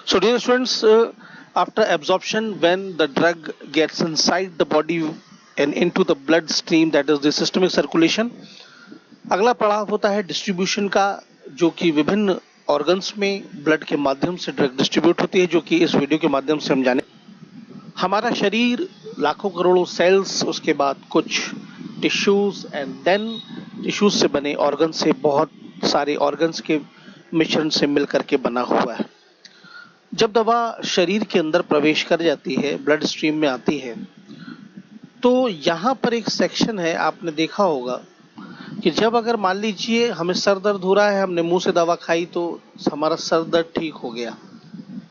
So, dear students, after absorption, when the drug gets inside the body and into the blood stream, that is the systemic circulation, अगला पड़ाव होता है distribution का, जो कि विभिन्न ऑर्गन्स में ब्लड के माध्यम से ड्रग डिस्ट्रीब्यूट होती है, जो कि इस वीडियो के माध्यम से हम जाने। हमारा शरीर लाखों करोड़ों सेल्स, उसके बाद कुछ टिश्यूज एंड देन टिश्यूज से बने ऑर्गन से बहुत सारे ऑर्गन्स के मिश्रण से मिलकर के बना हुआ है। जब दवा शरीर के अंदर प्रवेश कर जाती है, ब्लड स्ट्रीम में आती है, तो यहाँ पर एक सेक्शन है, आपने देखा होगा कि जब अगर मान लीजिए हमें सर दर्द हो रहा है, हमने मुंह से दवा खाई तो हमारा सर दर्द ठीक हो गया,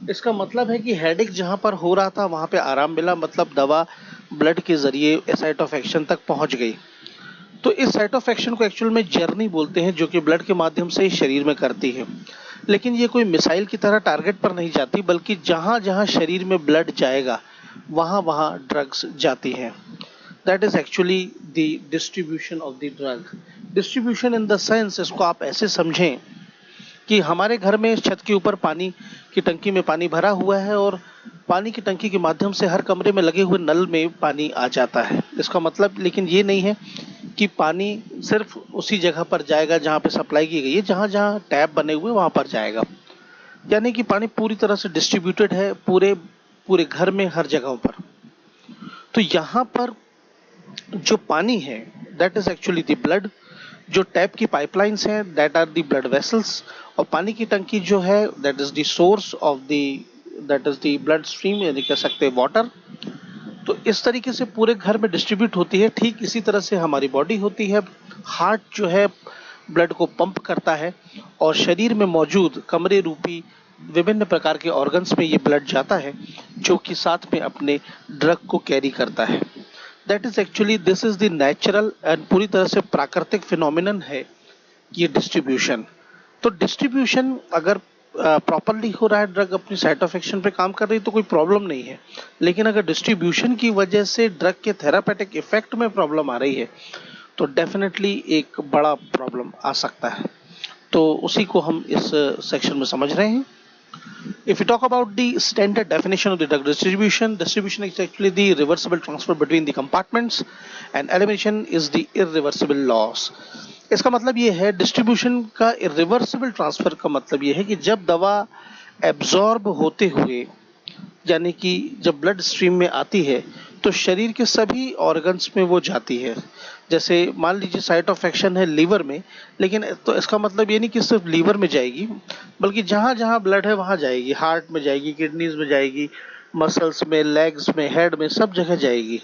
इसका मतलब है कि हेडेक जहाँ पर हो रहा था वहाँ पे आराम मिला, मतलब दवा ब्लड के जरिए साइट ऑफ एक्शन तक पहुँच गई। तो इस साइट ऑफ एक्शन को एक्चुअल में जर्नी बोलते हैं, जो कि ब्लड के माध्यम से शरीर में करती है। लेकिन ये कोई मिसाइल की तरह टारगेट पर नहीं जाती, बल्कि जहाँ जहाँ शरीर में ब्लड जाएगा वहाँ वहाँ ड्रग्स जाती हैं। That is actually the distribution of the drug. Distribution in the sense, इसको आप ऐसे समझें कि हमारे घर में छत के ऊपर पानी की टंकी में पानी भरा हुआ है और पानी की टंकी के माध्यम से हर कमरे में लगे हुए नल में पानी आ जाता है। इसका मतलब लेकिन ये नहीं है कि पानी सिर्फ उसी जगह पर जाएगा जहाँ पे सप्लाई की गई है, जहाँ जहाँ टैप बने हुए वहाँ पर जाएगा। यानी कि पानी पूरी तरह से डिस्ट्रीब्यूटेड है पूरे घर में हर जगहों पर। तो यहाँ पर जो पानी है that is actually the blood, जो टैप की पाइपलाइंस हैं that are the blood vessels, और पानी की टंकी जो है that is the source of that is the blood stream, यानी कह सकते हैं वाटर। तो इस तरीके से पूरे घर में डिस्ट्रीब्यूट होती है। ठीक इसी तरह से हमारी बॉडी होती है। हार्ट जो है ब्लड को पंप करता है और शरीर में मौजूद कमरे रूपी विभिन्न प्रकार के ऑर्गन्स में ये ब्लड जाता है, जो कि साथ में अपने ड्रग को कैरी करता है। That is actually this is the natural and पूरी तरह से प्राकृतिक फिनोमिनन है ये डिस्ट्रीब्यूशन। तो डिस्ट्रीब्यूशन अगर प्रॉपरली हो रहा है, ड्रग अपनी साइट ऑफ एक्शन पे काम कर रही है तो कोई प्रॉब्लम नहीं है। लेकिन अगर डिस्ट्रीब्यूशन की वजह से ड्रग के थेरापेटिक इफेक्ट में प्रॉब्लम आ रही है तो डेफिनेटली एक बड़ा प्रॉब्लम आ सकता है। तो उसी को हम इस सेक्शन में समझ रहे हैं। If we talk about the standard definition of the drug distribution is actually the reversible transfer between the compartments and elimination is the irreversible loss. इसका मतलब ये है, डिस्ट्रीब्यूशन का इरिवर्सिबल ट्रांसफर का मतलब ये है कि जब दवा एब्जॉर्ब होते हुए, यानी कि जब ब्लड स्ट्रीम में आती है तो शरीर के सभी ऑर्गन्स में वो जाती है। जैसे मान लीजिए साइट ऑफ एक्शन है लीवर में, लेकिन तो इसका मतलब ये नहीं कि सिर्फ लीवर में जाएगी, बल्कि जहाँ जहाँ ब्लड है वहाँ जाएगी। हार्ट में जाएगी, किडनीज में जाएगी, मसल्स में, लेग्स में, हेड में, सब जगह जाएगी।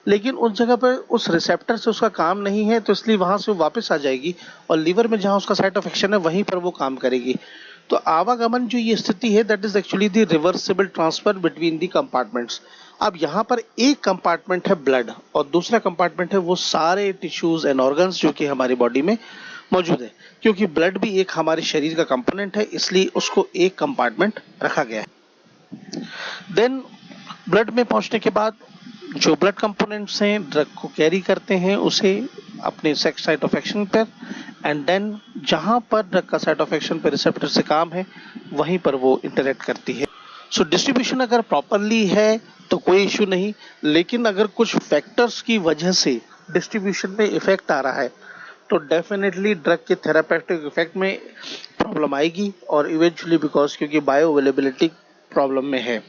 लेकिन उस जगह पर उस रिसेप्टर से उसका काम नहीं है, तो इसलिए वहाँ से वापस आ जाएगी और लीवर में जहाँ उसका साइट ऑफ एक्शन है वहीं पर वो काम करेगी। तो आवागमन जो ये स्थिति है that is actually the reversible transfer between the compartments. अब यहाँ पर एक कंपार्टमेंट है ब्लड और दूसरा कंपार्टमेंट है वो सारे टिश्यूज एंड ऑर्गन्स जो कि हमारी बॉडी में मौजूद है। क्योंकि ब्लड भी एक हमारे शरीर का कंपोनेंट है, इसलिए उसको एक कंपार्टमेंट रखा गया है। देन ब्लड में पहुंचने के बाद जो ब्लड कंपोनेंट्स हैं ड्रग को कैरी करते हैं उसे अपने साइट ऑफ एक्शन पर, एंड देन जहां पर ड्रग का साइट ऑफ एक्शन पर रिसेप्टर से काम है वहीं पर वो इंटरेक्ट करती है। सो डिस्ट्रीब्यूशन अगर प्रॉपरली है तो कोई इश्यू नहीं, लेकिन अगर कुछ फैक्टर्स की वजह से डिस्ट्रीब्यूशन में इफेक्ट आ रहा है तो डेफिनेटली ड्रग के थेरापेटिक इफेक्ट में प्रॉब्लम आएगी और इवेंचुअली बिकॉज क्योंकि बायो अवेलेबिलिटी प्रॉब्लम में है।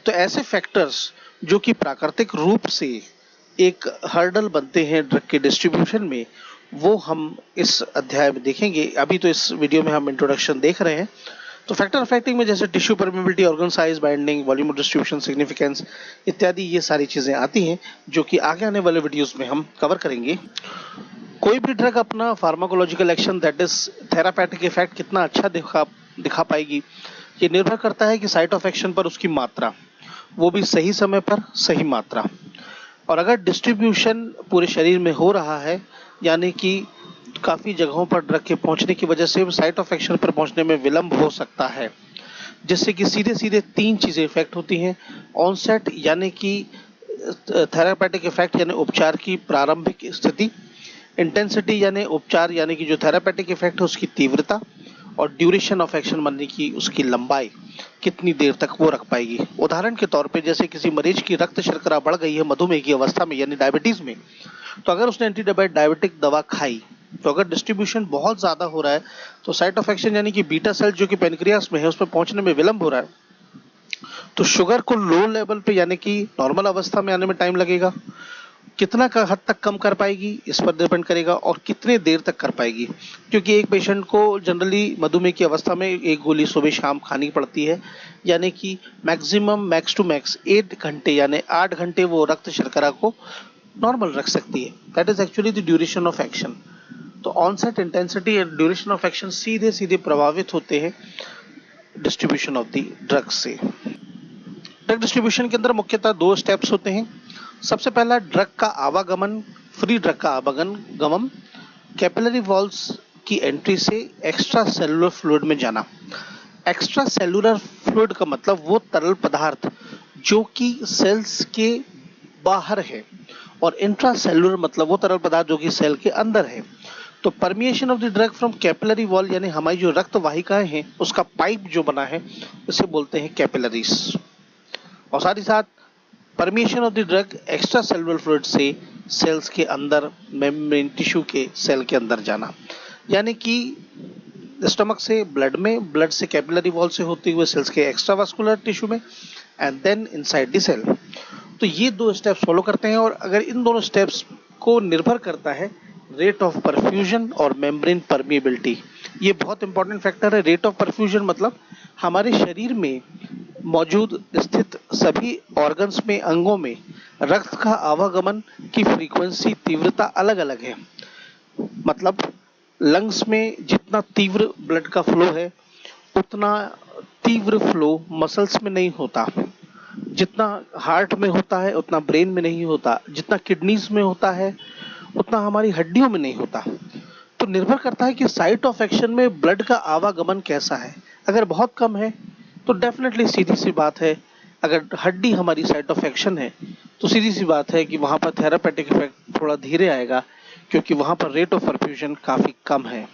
तो ऐसे फैक्टर्स जो कि प्राकृतिक रूप से एक हर्डल बनते हैं ड्रग के डिस्ट्रीब्यूशन में, वो हम इस अध्याय में देखेंगे। अभी तो इस वीडियो में हम इंट्रोडक्शन देख रहे हैं। तो फैक्टर अफेक्टिंग में जैसे tissue permeability, organ size, binding, volume of distribution, significance इत्यादि ये सारी चीजें आती हैं जो कि आगे आने वाले वीडियोस में हम कवर करेंगे। कोई भी ड्रग अपना pharmacological action that is therapeutic effect कितना अच्छा दिखा पाएगी, ये निर्भर करता है कि साइट ऑफ एक्शन पर उसकी मात्रा, वो भी सही समय पर सही मात्रा। और अगर डिस्ट्रीब्यूशन पूरे शरीर में हो रहा है, यानी कि काफ़ी जगहों पर ड्रग के पहुंचने की वजह से साइट ऑफ एक्शन पर पहुंचने में विलंब हो सकता है, जिससे कि सीधे सीधे तीन चीज़ें इफेक्ट होती हैं। ऑनसेट यानी कि थेरापेटिक इफेक्ट यानी उपचार की प्रारंभिक स्थिति, इंटेंसिटी यानी उपचार यानी कि जो थेरापेटिक इफेक्ट है उसकी तीव्रता, और ड्यूरेशन ऑफ एक्शन माने कि उसकी लंबाई। कितनी देर तक वो रख पाएगी। उदाहरण के तौर पे जैसे किसी मरीज की रक्त शर्करा बढ़ गई है मधुमेह की अवस्था में यानी डायबिटीज में, तो अगर उसने एंटी डायबिटिक दवा खाई तो अगर डिस्ट्रीब्यूशन बहुत ज्यादा हो रहा है तो साइट ऑफ एक्शन यानी कि बीटा सेल जो कि पेनक्रियास में है उसमें पहुंचने में विलंब हो रहा है, तो शुगर को लो लेवल पे यानी कि नॉर्मल अवस्था में आने में टाइम लगेगा। कितना का हद तक कम कर पाएगी इस पर डिपेंड करेगा और कितने देर तक कर पाएगी, क्योंकि एक पेशेंट को जनरली मधुमेह की अवस्था में एक गोली सुबह शाम खानी पड़ती है, यानी कि मैक्सिमम मैक्स टू मैक्स 8 घंटे यानी 8 घंटे वो रक्त शर्करा को नॉर्मल रख सकती है। That is actually the duration of action. तो onset intensity and duration of action सीधे सीधे प्रभावित होते हैं डिस्ट्रीब्यूशन ऑफ द ड्रग से। ड्रग डिस्ट्रीब्यूशन के अंदर मुख्यतः 2 स्टेप्स होते हैं। सबसे पहला ड्रग का आवागमन, फ्री ड्रग का आवागमन कैपिलरी वॉल्स की एंट्री से एक्स्ट्रा सेलुलर फ्लूइड में जाना। एक्स्ट्रा सेलुलर फ्लूइड का मतलब वो तरल पदार्थ जो कि सेल्स के बाहर है, और इंट्रा सेलुलर मतलब वो तरल पदार्थ जो कि सेल के अंदर है। तो permeation of the drug from capillary wall यानी हमारी जो रक्त वाहिकाएं हैं उसका पाइप जो बना है उसे बोलते हैं कैपिलरीज। और साथ ही साथ permeation of the drug extra cellular fluid से सेल्स के अंदर मेम्ब्रेन टिश्यू के सेल के अंदर जाना, यानी कि स्टमक से ब्लड में, ब्लड से कैपिलरी वॉल से होते हुए सेल्स के एक्स्ट्रा वास्कुलर टिश्यू में and then inside the cell. तो ये 2 स्टेप्स फॉलो करते हैं और अगर इन दोनों स्टेप्स को निर्भर करता है रेट ऑफ परफ्यूजन और मेम्ब्रेन परमिएबिलिटी। ये बहुत इंपॉर्टेंट फैक्टर है। रेट ऑफ परफ्यूजन मतलब हमारे शरीर में मौजूद स्थित सभी ऑर्गन्स में, अंगों में रक्त का आवागमन की फ्रीक्वेंसी, तीव्रता अलग अलग है। मतलब लंग्स में जितना तीव्र ब्लड का फ्लो है उतना तीव्र फ्लो मसल्स में नहीं होता, जितना हार्ट में होता है उतना ब्रेन में नहीं होता, जितना किडनीज में होता है उतना हमारी हड्डियों में नहीं होता। तो निर्भर करता है कि साइट ऑफ एक्शन में ब्लड का आवागमन कैसा है। अगर बहुत कम है तो डेफिनेटली सीधी सी बात है, अगर हड्डी हमारी साइट ऑफ एक्शन है तो सीधी सी बात है कि वहां पर थेरापेटिक इफेक्ट थोड़ा धीरे आएगा, क्योंकि वहां पर रेट ऑफ परफ्यूजन काफी कम है।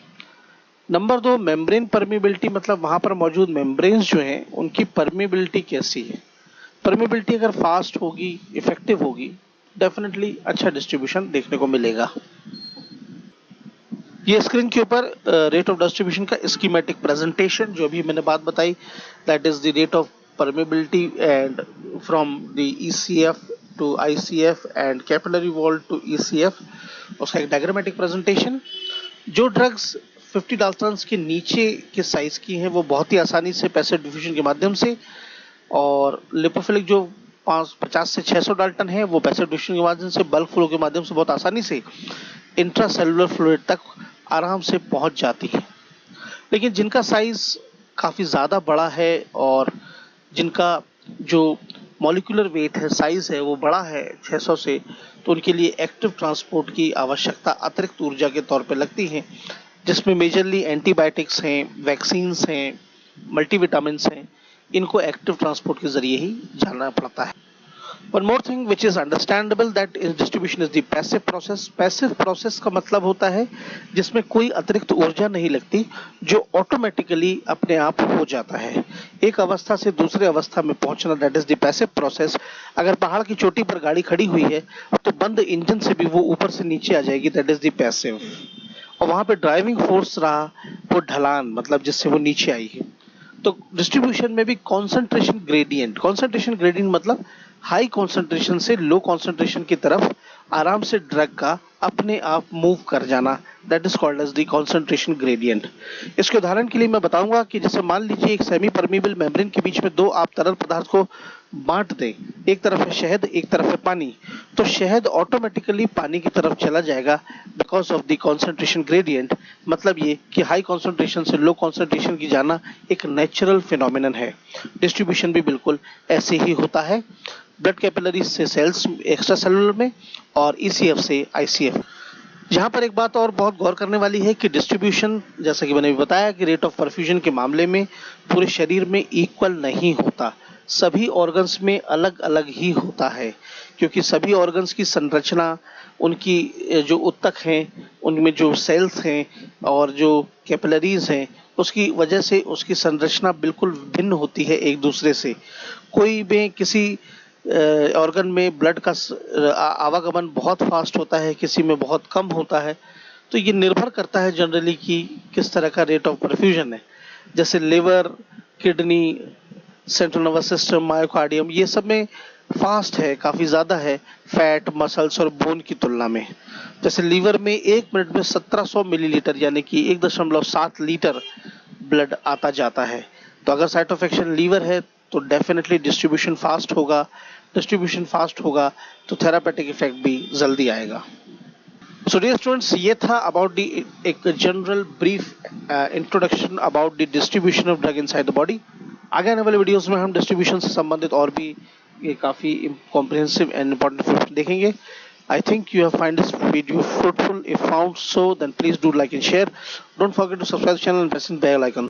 नंबर 2 मेम्ब्रेन परमिएबिलिटी, मतलब वहां पर मौजूद मेम्ब्रेन्स जो हैं उनकी परमिएबिलिटी कैसी है। परमिएबिलिटी अगर फास्ट होगी, इफेक्टिव होगी, डेफिनेटली अच्छा डिस्ट्रीब्यूशन देखने को मिलेगा। ये स्क्रीन के ऊपर रेट ऑफ डिस्ट्रीब्यूशन का स्कीमेटिक प्रेजेंटेशन जो अभी मैंने बात बताई, that is the rate of permeability and from the ECF to ICF and capillary wall to ECF, उसका एक डायग्रामेटिक प्रेजेंटेशन। जो ड्रग्स 50 डाल्टन्स के नीचे के साइज की हैं वो बहुत ही आसानी से पैसिव डिफ्यूजन के माध्यम से, और लिपोफिलिक जो 50 से 600 डाल्टन है वो पैसिव डिफ्यूजन के माध्यम से, बल्क फ्लो के माध्यम से बहुत आसानी से इंट्रासेलुलर फ्लूइड तक आराम से पहुंच जाती है। लेकिन जिनका साइज काफी ज्यादा बड़ा है और जिनका जो मॉलिक्यूलर वेट है, साइज है वो बड़ा है 600 से, तो उनके लिए एक्टिव ट्रांसपोर्ट की आवश्यकता अतिरिक्त ऊर्जा के तौर पे लगती है, जिसमें मेजरली एंटीबायोटिक्स हैं, वैक्सीन्स हैं, मल्टीविटामिन्स हैं। इनको एक्टिव ट्रांसपोर्ट के जरिए ही जाना पड़ता है। One more thing which is understandable that is distribution is the passive process. Passive process का मतलब होता है जिसमें कोई अतिरिक्त ऊर्जा नहीं लगती, जो ऑटोमेटिकली अपने आप हो जाता है। एक अवस्था से दूसरे अवस्था में पहुंचना, that is the passive process। अगर पहाड़ की चोटी पर गाड़ी खड़ी हुई है तो बंद इंजन से भी वो ऊपर से नीचे आ जाएगी, that is the passive। और वहां पे ड्राइविंग फोर्स रहा वो ढलान, मतलब जिससे वो नीचे आई है। तो डिस्ट्रीब्यूशन में भी कॉन्सेंट्रेशन ग्रेडियंट मतलब हाई कॉन्सेंट्रेशन से लो कॉन्सेंट्रेशन की तरफ आराम से ड्रग का अपने आप मूव कर जाना, that is called as the concentration gradient. इसके उदाहरण के लिए मैं बताऊंगा कि जैसे मान लीजिए एक सेमी परमिएबल मेम्ब्रेन के बीच में 2 आप तरल पदार्थ को बांट दें, एक तरफ है शहद, एक तरफ है पानी, तो शहद ऑटोमेटिकली पानी की तरफ चला जाएगा because of the concentration gradient. मतलब ये कि हाई कॉन्सेंट्रेशन से लो कॉन्सेंट्रेशन की जाना एक नेचुरल फिनोमिनन है। डिस्ट्रीब्यूशन भी बिल्कुल ऐसे ही होता है, ब्लड कैपिलरीज से सेल्स एक्स्ट्रा सेलुलर में और ईसीएफ से आईसीएफ। यहाँ पर एक बात और बहुत गौर करने वाली है कि डिस्ट्रीब्यूशन, जैसा कि मैंने भी बताया कि रेट ऑफ परफ्यूजन के मामले में पूरे शरीर में इक्वल नहीं होता, सभी ऑर्गन्स में अलग अलग ही होता है, क्योंकि सभी ऑर्गन्स की संरचना, उनकी जो उत्तक हैं, उनमें जो सेल्स हैं और जो कैपिलरीज हैं, उसकी वजह से उसकी संरचना बिल्कुल भिन्न होती है एक दूसरे से। कोई में किसी ऑर्गन में ब्लड का आवागमन बहुत फास्ट होता है, किसी में बहुत कम होता है। तो ये निर्भर करता है जनरली कि किस तरह का रेट ऑफ परफ्यूजन है। जैसे liver, kidney, central nervous system, myocardium, ये सब में फास्ट है, काफी ज्यादा है फैट, मसल्स और बोन की तुलना में। जैसे लीवर में 1 मिनट में 1700 मिलीलीटर यानी कि 1.7 लीटर ब्लड आता जाता है। तो अगर साइट ऑफ एक्शन लीवर है तो डेफिनेटली डिस्ट्रीब्यूशन फास्ट होगा। डिस्ट्रीब्यूशन फास्ट होगा तो थेरापेटिक इफेक्ट भी जल्दी आएगा। सो डियर स्टूडेंट्स, ये था अबाउट दी एक general brief introduction about the distribution of drug inside the body. आगे आने वाले वीडियोस में हम डिस्ट्रीब्यूशन से संबंधित और भी ये काफी कॉम्प्रिहेंसिव एंड इंपॉर्टेंट देखेंगे। I think you have find this video fruitful. If found so, then please do like and share. Don't forget to subscribe to the channel and press the bell icon.